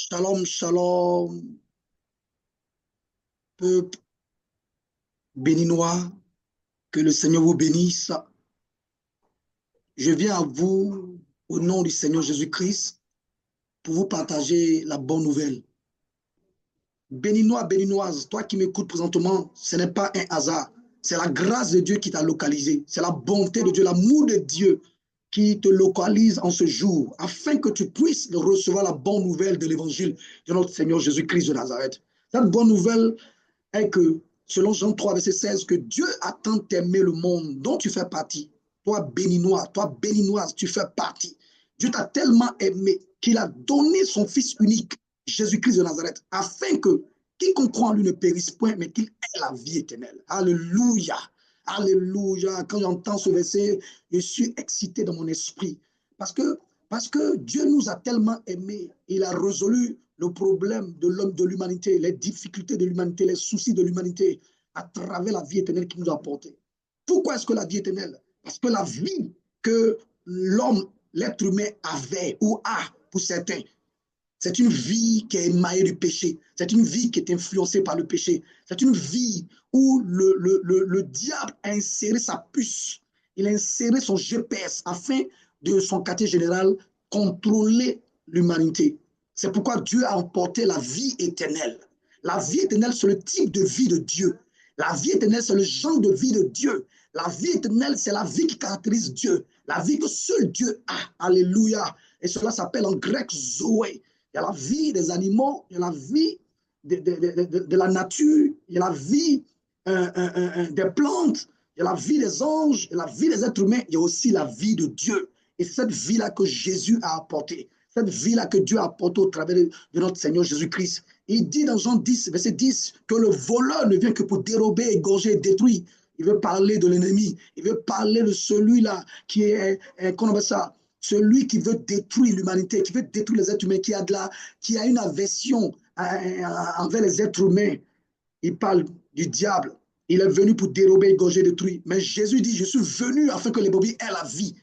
Shalom, shalom, peuple béninois, que le Seigneur vous bénisse. Je viens à vous au nom du Seigneur Jésus-Christ pour vous partager la bonne nouvelle. Béninois, béninoise, toi qui m'écoutes présentement, ce n'est pas un hasard. C'est la grâce de Dieu qui t'a localisé. C'est la bonté de Dieu, l'amour de Dieu qui te localise en ce jour, afin que tu puisses recevoir la bonne nouvelle de l'évangile de notre Seigneur Jésus-Christ de Nazareth. Cette bonne nouvelle est que, selon Jean 3, verset 16, que Dieu a tant aimé le monde dont tu fais partie. Toi, béninois, toi, béninoise, tu fais partie. Dieu t'a tellement aimé qu'il a donné son Fils unique, Jésus-Christ de Nazareth, afin que quiconque croit en lui ne périsse point, mais qu'il ait la vie éternelle. Alléluia. Alléluia. Quand j'entends ce verset, je suis excité dans mon esprit. Parce que, parce que Dieu nous a tellement aimés, il a résolu le problème de l'homme, de l'humanité, les difficultés de l'humanité, les soucis de l'humanité à travers la vie éternelle qu'il nous a apportée. Pourquoi est-ce que la vie éternelle? Parce que la vie que l'homme, l'être humain avait ou a pour certains, c'est une vie qui est émaillée du péché. C'est une vie qui est influencée par le péché. C'est une vie où le diable a inséré sa puce. Il a inséré son GPS afin de son quartier général contrôler l'humanité. C'est pourquoi Dieu a emporté la vie éternelle. La vie éternelle, c'est le type de vie de Dieu. La vie éternelle, c'est le genre de vie de Dieu. La vie éternelle, c'est la vie qui caractérise Dieu. La vie que seul Dieu a. Alléluia. Et cela s'appelle en grec Zoé. Il y a la vie des animaux, il y a la vie de la nature, il y a la vie des plantes, il y a la vie des anges, il y a la vie des êtres humains, il y a aussi la vie de Dieu. Et c'est cette vie-là que Jésus a apportée, cette vie-là que Dieu a apportée au travers de notre Seigneur Jésus-Christ. Il dit dans Jean 10, verset 10, que le voleur ne vient que pour dérober, égorger et détruire. Il veut parler de l'ennemi, il veut parler de celui-là qui est, qu'on appelle ça, celui qui veut détruire l'humanité, qui veut détruire les êtres humains, qui a une aversion envers les êtres humains. Il parle du diable. Il est venu pour dérober, égorger, détruire. Mais Jésus dit, je suis venu afin que les brebis aient la vie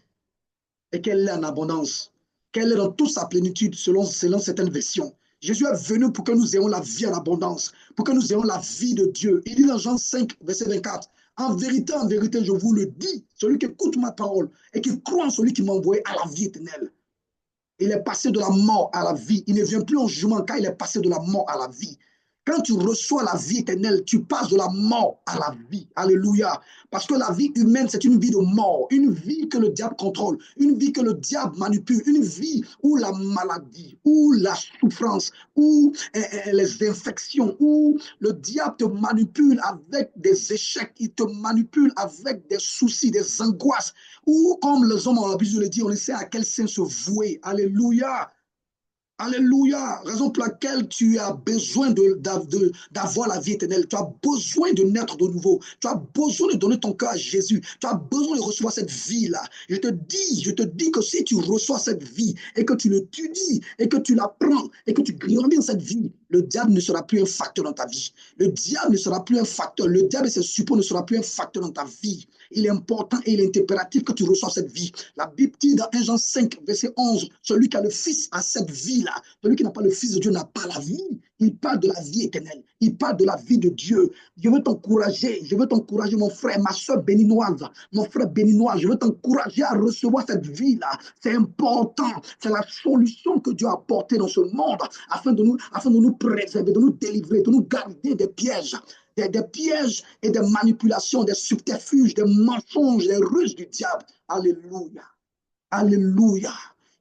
et qu'elle l'ait en abondance, qu'elle l'ait dans toute sa plénitude selon certaines versions. Jésus est venu pour que nous ayons la vie en abondance, pour que nous ayons la vie de Dieu. Il dit dans Jean 5, verset 24, en vérité, je vous le dis, celui qui écoute ma parole et qui croit en celui qui m'a envoyé à la vie éternelle. Il est passé de la mort à la vie. Il ne vient plus en jugement car il est passé de la mort à la vie. Quand tu reçois la vie éternelle, tu passes de la mort à la vie. Alléluia. Parce que la vie humaine, c'est une vie de mort, une vie que le diable contrôle, une vie que le diable manipule, une vie où la maladie, où la souffrance, où les infections, où le diable te manipule avec des échecs, il te manipule avec des soucis, des angoisses, où, comme les hommes ont l'habitude de le dire, on ne sait à quel sein se vouer. Alléluia. Alléluia. Raison pour laquelle tu as besoin d'avoir la vie éternelle. Tu as besoin de naître de nouveau. Tu as besoin de donner ton cœur à Jésus. Tu as besoin de recevoir cette vie-là. Je te dis que si tu reçois cette vie et que tu l'étudies et que tu la prends et que tu grandis dans cette vie, le diable ne sera plus un facteur dans ta vie. Le diable ne sera plus un facteur. Le diable et ses suppôts ne sera plus un facteur dans ta vie. Il est important et il est impératif que tu reçoives cette vie. La Bible dit dans 1 Jean 5, verset 11, celui qui a le Fils a cette vie-là. Celui qui n'a pas le Fils de Dieu n'a pas la vie. Il parle de la vie éternelle. Il parle de la vie de Dieu. Je veux t'encourager, mon frère, ma soeur béninoise, mon frère béninois. Je veux t'encourager à recevoir cette vie-là. C'est important. C'est la solution que Dieu a apportée dans ce monde afin de nous préserver, de nous délivrer, de nous garder des pièges. Des pièges et des manipulations, des subterfuges, des mensonges, des ruses du diable. Alléluia. Alléluia.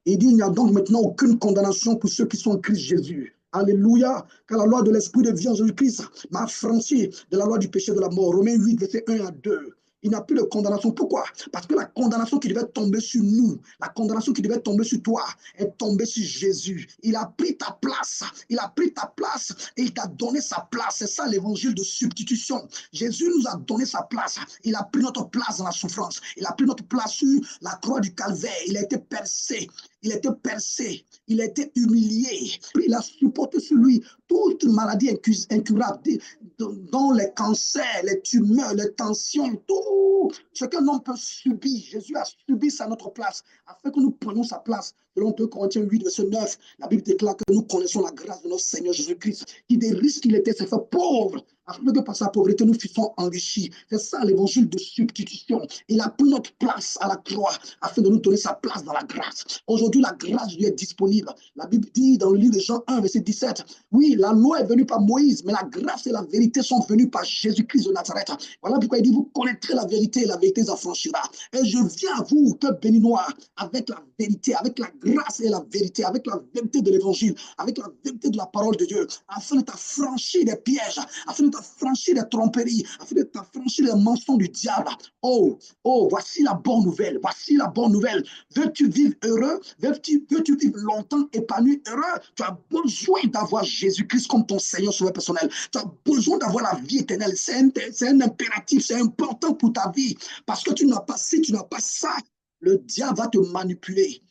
Il dit, il n'y a donc maintenant aucune condamnation pour ceux qui sont en Christ Jésus. Alléluia. Car la loi de l'Esprit de vie en Jésus-Christ m'a affranchi de la loi du péché de la mort. Romains 8, verset 1 à 2. Il n'y a plus de condamnation. Pourquoi? Parce que la condamnation qui devait tomber sur nous, la condamnation qui devait tomber sur toi, est tombée sur Jésus. Il a pris ta place. Il a pris ta place et il t'a donné sa place. C'est ça l'évangile de substitution. Jésus nous a donné sa place. Il a pris notre place dans la souffrance. Il a pris notre place sur la croix du calvaire. Il a été percé. Il a été percé, il a été humilié, il a supporté sur lui toute maladie incurable, dont les cancers, les tumeurs, les tensions, tout ce qu'un homme peut subir. Jésus a subi ça à notre place, afin que nous prenions sa place. Selon 2 Corinthiens 8, verset 9, la Bible déclare que nous connaissons la grâce de notre Seigneur Jésus-Christ, qui des risques qu'il était, s'est fait pauvre, afin que par sa pauvreté, nous fussions enrichis. C'est ça l'évangile de substitution. Il a pris notre place à la croix, afin de nous donner sa place dans la grâce. Aujourd'hui, la grâce lui est disponible. La Bible dit dans le livre de Jean 1, verset 17, oui, la loi est venue par Moïse, mais la grâce et la vérité sont venues par Jésus-Christ de Nazareth. Voilà pourquoi il dit, vous connaîtrez la vérité et la vérité vous affranchira. Et je viens à vous, que béninois, avec la vérité, avec la grâce et la vérité, avec la vérité de l'évangile, avec la vérité de la parole de Dieu, afin de t'affranchir des pièges, afin de t'affranchir des tromperies, afin de t'affranchir des mensonges du diable. Oh, oh, voici la bonne nouvelle, voici la bonne nouvelle. Veux-tu vivre heureux? Veux-tu vivre longtemps épanoui, heureux? Tu as besoin d'avoir Jésus-Christ comme ton Seigneur sauveur personnel. Tu as besoin d'avoir la vie éternelle. C'est un impératif, c'est important pour ta vie. Parce que si tu n'as pas ça, le diable va te manipuler.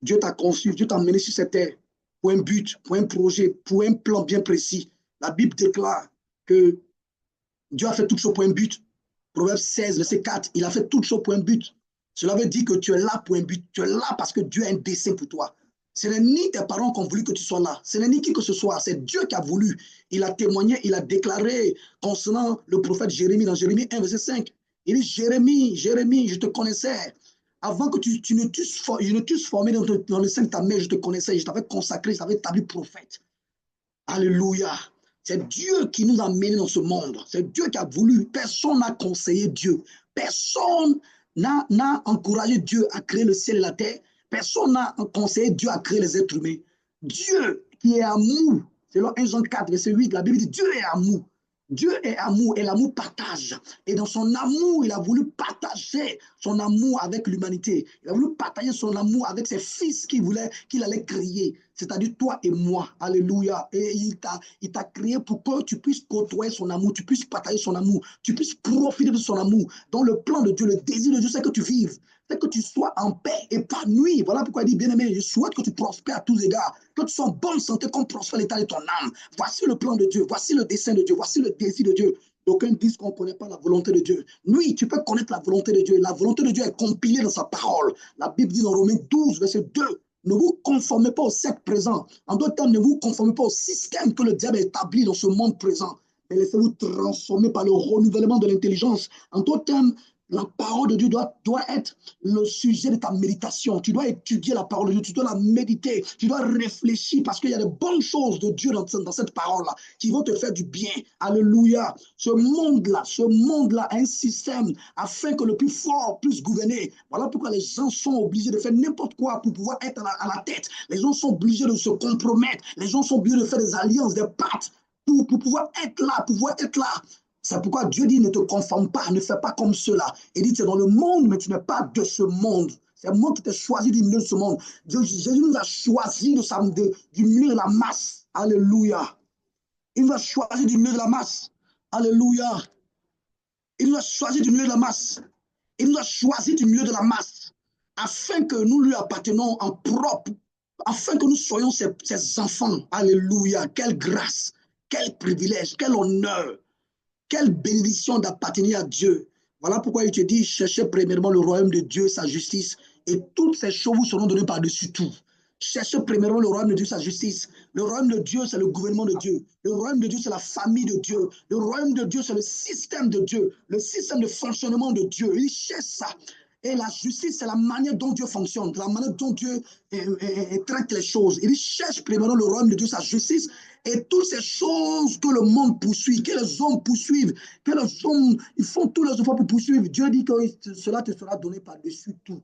Dieu t'a conçu, Dieu t'a mené sur cette terre pour un but, pour un projet, pour un plan bien précis. La Bible déclare que Dieu a fait toutes choses pour un but. Proverbe 16, verset 4, il a fait toutes choses pour un but. Cela veut dire que tu es là pour un but. Tu es là parce que Dieu a un dessein pour toi. Ce n'est ni tes parents qui ont voulu que tu sois là. Ce n'est ni qui que ce soit. C'est Dieu qui a voulu. Il a témoigné, il a déclaré concernant le prophète Jérémie dans Jérémie 1, verset 5. Il dit, Jérémie, Jérémie, je te connaissais. Avant que tu ne t'eusses formé dans le sein de ta mère, je te connaissais. Je t'avais consacré, je t'avais établi prophète. Alléluia. C'est Dieu qui nous a menés dans ce monde. C'est Dieu qui a voulu. Personne n'a conseillé Dieu. Personne n'a encouragé Dieu à créer le ciel et la terre. Personne n'a conseillé Dieu à créer les êtres humains. Dieu qui est amour, selon 1 Jean 4, verset 8, la Bible dit Dieu est amour. Dieu est amour et l'amour partage. Et dans son amour, il a voulu partager son amour avec l'humanité. Il a voulu partager son amour avec ses fils qu'il allait créer, c'est-à-dire toi et moi. Alléluia. Et il t'a créé pour que tu puisses côtoyer son amour, tu puisses partager son amour, tu puisses profiter de son amour. Dans le plan de Dieu, le désir de Dieu, c'est que tu vives. C'est que tu sois en paix, épanoui. Voilà pourquoi il dit, bien-aimé, je souhaite que tu prospères à tous égards, que tu sois en bonne santé comme prospère l'état de ton âme. Voici le plan de Dieu, voici le dessein de Dieu, voici le désir de Dieu. D'aucuns disent qu'on ne connaît pas la volonté de Dieu. Oui, tu peux connaître la volonté de Dieu. La volonté de Dieu est compilée dans sa parole. La Bible dit dans Romains 12, verset 2, ne vous conformez pas au siècle présent. En d'autres termes, ne vous conformez pas au système que le diable a établi dans ce monde présent. Mais laissez-vous transformer par le renouvellement de l'intelligence. En d'autres termes, la parole de Dieu doit être le sujet de ta méditation. Tu dois étudier la parole de Dieu, tu dois la méditer, tu dois réfléchir parce qu'il y a de bonnes choses de Dieu dans cette parole-là qui vont te faire du bien. Alléluia. Ce monde-là a un système afin que le plus fort puisse gouverner. Voilà pourquoi les gens sont obligés de faire n'importe quoi pour pouvoir être à la tête. Les gens sont obligés de se compromettre. Les gens sont obligés de faire des alliances, des pactes pour pouvoir être là. C'est pourquoi Dieu dit, ne te conforme pas, ne fais pas comme cela. Il dit, tu es dans le monde, mais tu n'es pas de ce monde. C'est moi qui t'ai choisi du milieu de ce monde. Jésus nous a choisi du milieu de la masse. Alléluia. Il nous a choisi du milieu de la masse. Alléluia. Il nous a choisi du milieu de la masse. Il nous a choisi du milieu de la masse. Afin que nous lui appartenons en propre. Afin que nous soyons ses enfants. Alléluia. Quelle grâce. Quel privilège. Quel honneur. Quelle bénédiction d'appartenir à Dieu. Voilà pourquoi il te dit, cherchez premièrement le royaume de Dieu, sa justice, et toutes ces choses vous seront données par-dessus tout. Cherchez premièrement le royaume de Dieu, sa justice. Le royaume de Dieu, c'est le gouvernement de Dieu. Le royaume de Dieu, c'est la famille de Dieu. Le royaume de Dieu, c'est le système de Dieu, le système de fonctionnement de Dieu. Il cherche ça. Et la justice, c'est la manière dont Dieu fonctionne, la manière dont Dieu traite les choses. Il cherche premièrement le royaume de Dieu, sa justice, et toutes ces choses que le monde poursuit, que les hommes poursuivent, que les hommes, ils font tous les efforts pour poursuivre. Dieu dit que cela te sera donné par-dessus tout.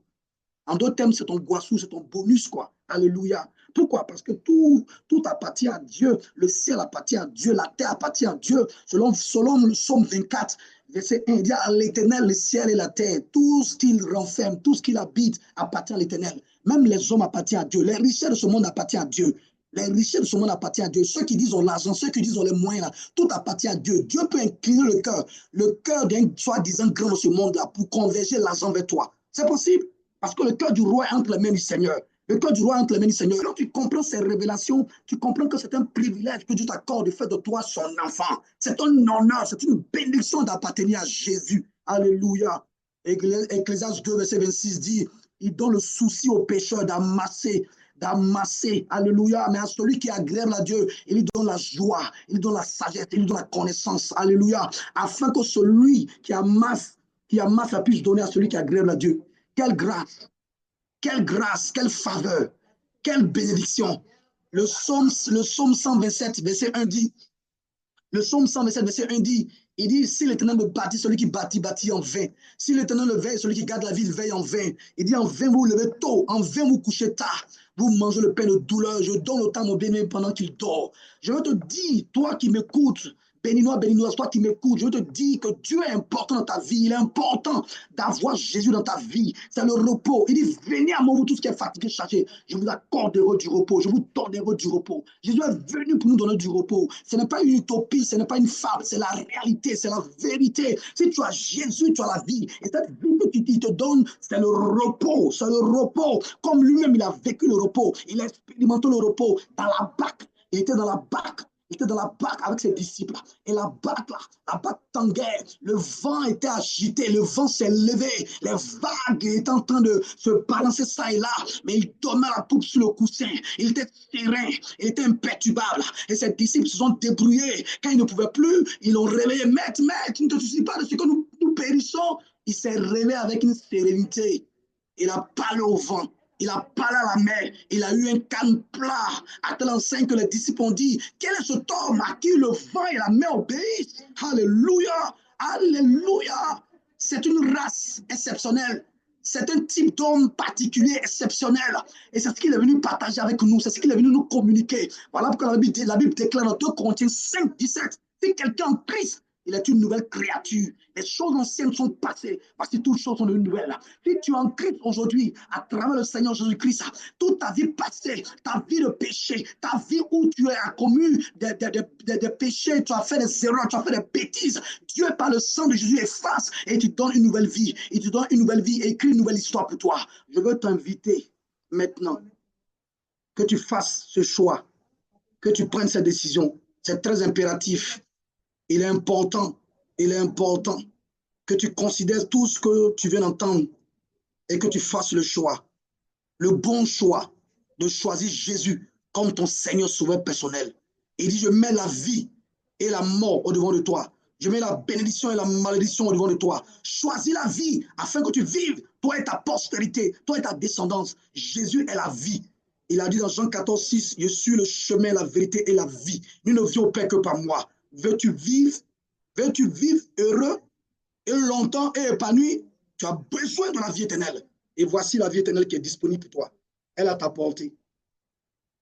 En d'autres termes, c'est ton goissou, c'est ton bonus, quoi. Alléluia. Pourquoi? Parce que tout appartient à Dieu. Le ciel appartient à Dieu, la terre appartient à Dieu. Selon le psaume 24, verset 1, il dit à l'Éternel, le ciel et la terre, tout ce qu'il renferme, tout ce qu'il habite appartient à l'Éternel. Même les hommes appartiennent à Dieu. Les richesses de ce monde appartiennent à Dieu. Les richesses de ce monde appartiennent à Dieu. Ceux qui disent ont l'argent, ceux qui disent ont les moyens, là, tout appartient à Dieu. Dieu peut incliner le cœur d'un soi-disant grand de ce monde-là pour converger l'argent vers toi. C'est possible. Parce que le cœur du roi est entre les mains du Seigneur. Le cœur du roi est entre les mains du Seigneur. Et quand tu comprends ces révélations, tu comprends que c'est un privilège que Dieu t'accorde de faire de toi son enfant. C'est un honneur, c'est une bénédiction d'appartenir à Jésus. Alléluia. Ecclésiaste 2, verset 26 dit, Il donne le souci au pécheur d'amasser, alléluia, mais à celui qui est agréable à Dieu, il lui donne la joie, il lui donne la sagesse, il lui donne la connaissance, alléluia, afin que celui qui amasse la puisse donner à celui qui est agréable à Dieu. Quelle grâce, quelle faveur, quelle bénédiction. Le psaume 127, verset 1 dit, le psaume 127, verset 1 dit, il dit, si l'Éternel me bâtit, celui qui bâtit, bâtit en vain. Si l'Éternel le veille, celui qui garde la ville, veille en vain. Il dit, en vain vous vous levez tôt, en vain vous couchez tard. Vous mangez le pain de douleur, je donne le temps à mon bien-aimé pendant qu'il dort. Je veux te dire, toi qui m'écoutes, béninois, béninoise, toi qui m'écoutes, je veux te dire que Dieu est important dans ta vie. Il est important d'avoir Jésus dans ta vie. C'est le repos. Il dit, venez à moi, vous tous qui êtes fatigués, chargés. Je vous accorderai du repos. Je vous donnerai du repos. Jésus est venu pour nous donner du repos. Ce n'est pas une utopie, ce n'est pas une fable, c'est la réalité, c'est la vérité. Si tu as Jésus, tu as la vie. Et cette vie qu'il te donne, c'est le repos. C'est le repos. Comme lui-même, il a vécu le repos. Il a expérimenté le repos dans la barque. Il était dans la barque. Il était dans la barque avec ses disciples. Et la barque tanguait. Le vent était agité. Le vent s'est levé. Les vagues étaient en train de se balancer ça et là. Mais il dormait la poupe sur le coussin. Il était serein. Il était imperturbable. Et ses disciples se sont débrouillés. Quand ils ne pouvaient plus, ils l'ont réveillé. Maître, ne te soucies pas de ce que nous périssons. Il s'est réveillé avec une sérénité. Il a parlé au vent. Il a parlé à la mer, il a eu un calme plat, à tel enseigne que les disciples ont dit, quel est ce homme à qui le vent et la mer obéissent? Alléluia, alléluia. C'est une race exceptionnelle, c'est un type d'homme particulier, exceptionnel. Et c'est ce qu'il est venu partager avec nous, c'est ce qu'il est venu nous communiquer. Voilà pourquoi la Bible déclare dans 2 Corinthiens 5, 17, si quelqu'un en Christ, il est une nouvelle créature. Les choses anciennes sont passées. Parce que toutes choses sont de nouvelles. Si tu es en Christ aujourd'hui, à travers le Seigneur Jésus-Christ, toute ta vie passée, ta vie de péché, ta vie où tu as commis des péchés, tu as fait des erreurs, tu as fait des bêtises, Dieu, par le sang de Jésus, efface et tu donnes une nouvelle vie. Il te donne une nouvelle vie et écrit une nouvelle histoire pour toi. Je veux t'inviter maintenant que tu fasses ce choix, que tu prennes cette décision. C'est très impératif. Il est important que tu considères tout ce que tu viens d'entendre et que tu fasses le choix, le bon choix de choisir Jésus comme ton Seigneur sauveur personnel. Il dit, je mets la vie et la mort au-devant de toi. Je mets la bénédiction et la malédiction au-devant de toi. Choisis la vie afin que tu vives, toi et ta postérité, toi et ta descendance. Jésus est la vie. Il a dit dans Jean 14, 6, je suis le chemin, la vérité et la vie. Nous ne vivons au Père que par moi. Veux-tu vivre heureux et longtemps et épanoui? Tu as besoin de la vie éternelle. Et voici la vie éternelle qui est disponible pour toi. Elle est à ta portée.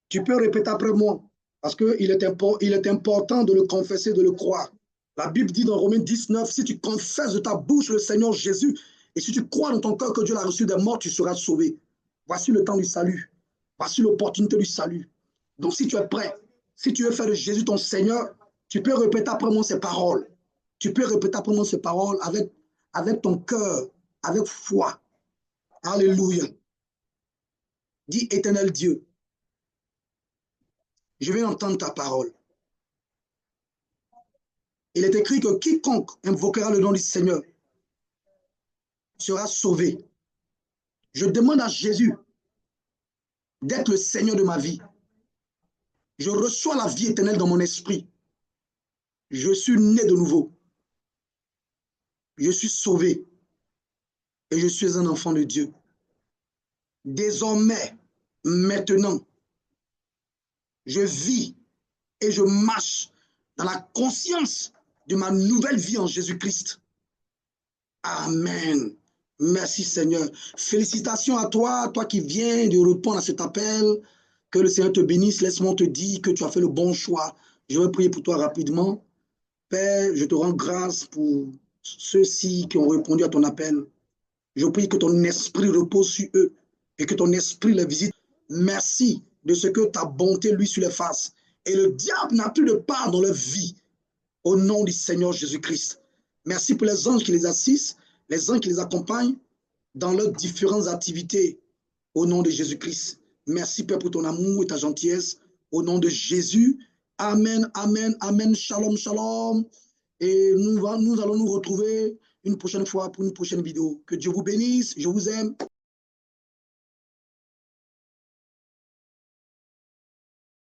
Tu peux répéter après moi, parce qu'il est important de le confesser, de le croire. La Bible dit dans Romains 19, si tu confesses de ta bouche le Seigneur Jésus, et si tu crois dans ton cœur que Dieu l'a reçu des morts, tu seras sauvé. Voici le temps du salut. Voici l'opportunité du salut. Donc si tu es prêt, si tu veux faire de Jésus ton Seigneur, tu peux répéter après moi ces paroles. Tu peux répéter après moi ces paroles avec ton cœur, avec foi. Alléluia. Dis, éternel Dieu, je viens entendre ta parole. Il est écrit que quiconque invoquera le nom du Seigneur sera sauvé. Je demande à Jésus d'être le Seigneur de ma vie. Je reçois la vie éternelle dans mon esprit. Je suis né de nouveau. Je suis sauvé. Et je suis un enfant de Dieu. Désormais, maintenant, je vis et je marche dans la conscience de ma nouvelle vie en Jésus-Christ. Amen. Merci Seigneur. Félicitations à toi, toi qui viens de répondre à cet appel. Que le Seigneur te bénisse. Laisse-moi te dire que tu as fait le bon choix. Je vais prier pour toi rapidement. Père, je te rends grâce pour ceux-ci qui ont répondu à ton appel. Je prie que ton esprit repose sur eux et que ton esprit les visite. Merci de ce que ta bonté lui sur les faces. Et le diable n'a plus de part dans leur vie. Au nom du Seigneur Jésus-Christ. Merci pour les anges qui les assistent, les anges qui les accompagnent dans leurs différentes activités. Au nom de Jésus-Christ. Merci Père pour ton amour et ta gentillesse. Au nom de Jésus. Amen, amen, amen. Shalom, shalom. Et nous allons nous retrouver une prochaine fois pour une prochaine vidéo. Que Dieu vous bénisse. Je vous aime.